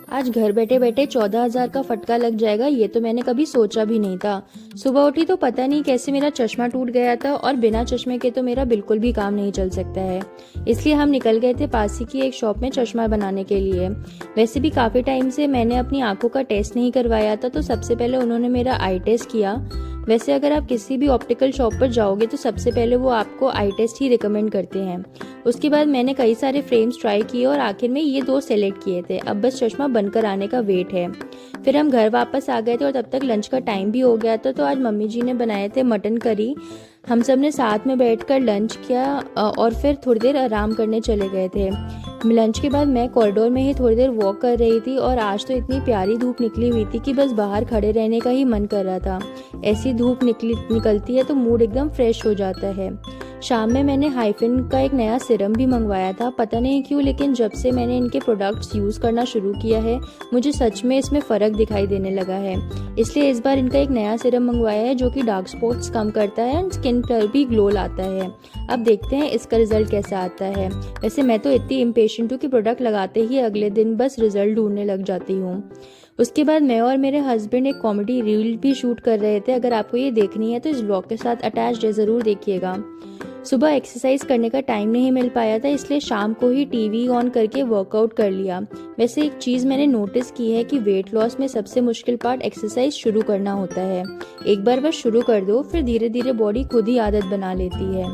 आज घर बैठे बैठे 14,000 का फटका लग जाएगा, ये तो मैंने कभी सोचा भी नहीं था। सुबह उठी तो पता नहीं कैसे मेरा चश्मा टूट गया था और बिना चश्मे के तो मेरा बिल्कुल भी काम नहीं चल सकता है। इसलिए हम निकल गए थे पास ही की एक शॉप में चश्मा बनाने के लिए। वैसे भी काफ़ी टाइम से मैंने अपनी आंखों का टेस्ट नहीं करवाया था, तो सबसे पहले उन्होंने मेरा आई टेस्ट किया। वैसे अगर आप किसी भी ऑप्टिकल शॉप पर जाओगे तो सबसे पहले वो आपको आई टेस्ट ही रिकमेंड करते हैं। उसके बाद मैंने कई सारे फ्रेम्स ट्राई किए और आखिर में ये दो सेलेक्ट किए थे। अब बस चश्मा बनकर आने का वेट है। फिर हम घर वापस आ गए थे और तब तक लंच का टाइम भी हो गया था। तो आज मम्मी जी ने बनाए थे मटन करी। हम सब ने साथ में बैठकर लंच किया और फिर थोड़ी देर आराम करने चले गए थे। लंच के बाद मैं कॉरिडोर में ही थोड़ी देर वॉक कर रही थी और आज तो इतनी प्यारी धूप निकली हुई थी कि बस बाहर खड़े रहने का ही मन कर रहा था। ऐसी धूप निकलती है तो मूड एकदम फ्रेश हो जाता है। शाम में मैंने हाइफिन का एक नया सीरम भी मंगवाया था, पता नहीं क्यों, लेकिन जब से मैंने इनके प्रोडक्ट्स यूज़ करना शुरू किया है मुझे सच में इसमें फ़र्क दिखाई देने लगा है। इसलिए इस बार इनका एक नया सीरम मंगवाया है जो कि डार्क स्पॉट्स कम करता है एंड स्किन पर भी ग्लो लाता है। अब देखते हैं इसका रिजल्ट कैसा आता है। वैसे मैं तो इतनी इम्पेशेंट हूँ कि प्रोडक्ट लगाते ही अगले दिन बस रिजल्ट ढूंढने लग जाती हूँ। उसके बाद मैं और मेरे हस्बैंड एक कॉमेडी रील भी शूट कर रहे थे। अगर आपको ये देखनी है तो इस ब्लॉग के साथ अटैच्ड है, ज़रूर देखिएगा। सुबह एक्सरसाइज करने का टाइम नहीं मिल पाया था, इसलिए शाम को ही टीवी ऑन करके वर्कआउट कर लिया। वैसे एक चीज़ मैंने नोटिस की है कि वेट लॉस में सबसे मुश्किल पार्ट एक्सरसाइज शुरू करना होता है। एक बार बस शुरू कर दो, फिर धीरे धीरे बॉडी खुद ही आदत बना लेती है।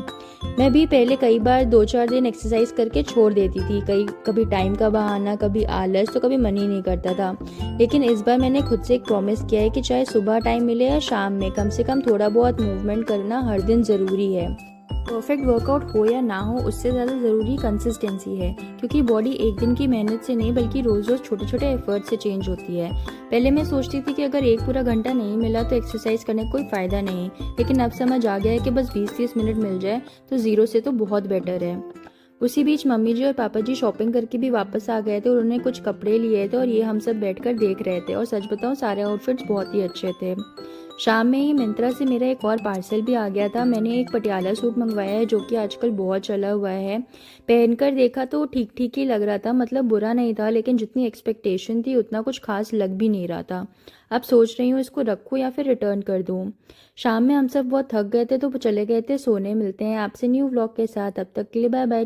मैं भी पहले कई बार 2-4 दिन एक्सरसाइज करके छोड़ देती थी। कभी टाइम का बहाना, कभी आलस, तो कभी मन ही नहीं करता था। लेकिन इस बार मैंने खुद से एक प्रॉमिस किया है कि चाहे सुबह टाइम मिले या शाम में, कम से कम थोड़ा बहुत मूवमेंट करना हर दिन ज़रूरी है। परफेक्ट वर्कआउट हो या ना हो, उससे ज़्यादा ज़रूरी कंसिस्टेंसी है, क्योंकि बॉडी एक दिन की मेहनत से नहीं बल्कि रोज़ रोज़ छोटे छोटे एफर्ट से चेंज होती है। पहले मैं सोचती थी कि अगर एक पूरा घंटा नहीं मिला तो एक्सरसाइज करने का कोई फ़ायदा नहीं, लेकिन अब समझ आ गया है कि बस 20-30 मिनट मिल जाए तो ज़ीरो से तो बहुत बेटर है। उसी बीच मम्मी जी और पापा जी शॉपिंग करके भी वापस आ गए थे और उन्होंने कुछ कपड़े लिए थे और ये हम सब बैठकर देख रहे थे। और सच बताऊं, सारे आउटफिट्स बहुत ही अच्छे थे। शाम में ही मिंत्रा से मेरा एक और पार्सल भी आ गया था। मैंने एक पटियाला सूट मंगवाया है जो कि आजकल बहुत चला हुआ है। पहनकर देखा तो ठीक ठीक ही लग रहा था, मतलब बुरा नहीं था, लेकिन जितनी एक्सपेक्टेशन थी उतना कुछ खास लग भी नहीं रहा था। अब सोच रही हूँ इसको रखूँ या फिर रिटर्न कर दूँ। शाम में हम सब बहुत थक गए थे तो चले गए थे सोने। मिलते हैं आपसे न्यू व्लॉग के साथ, तब तक के लिए बाय बाय।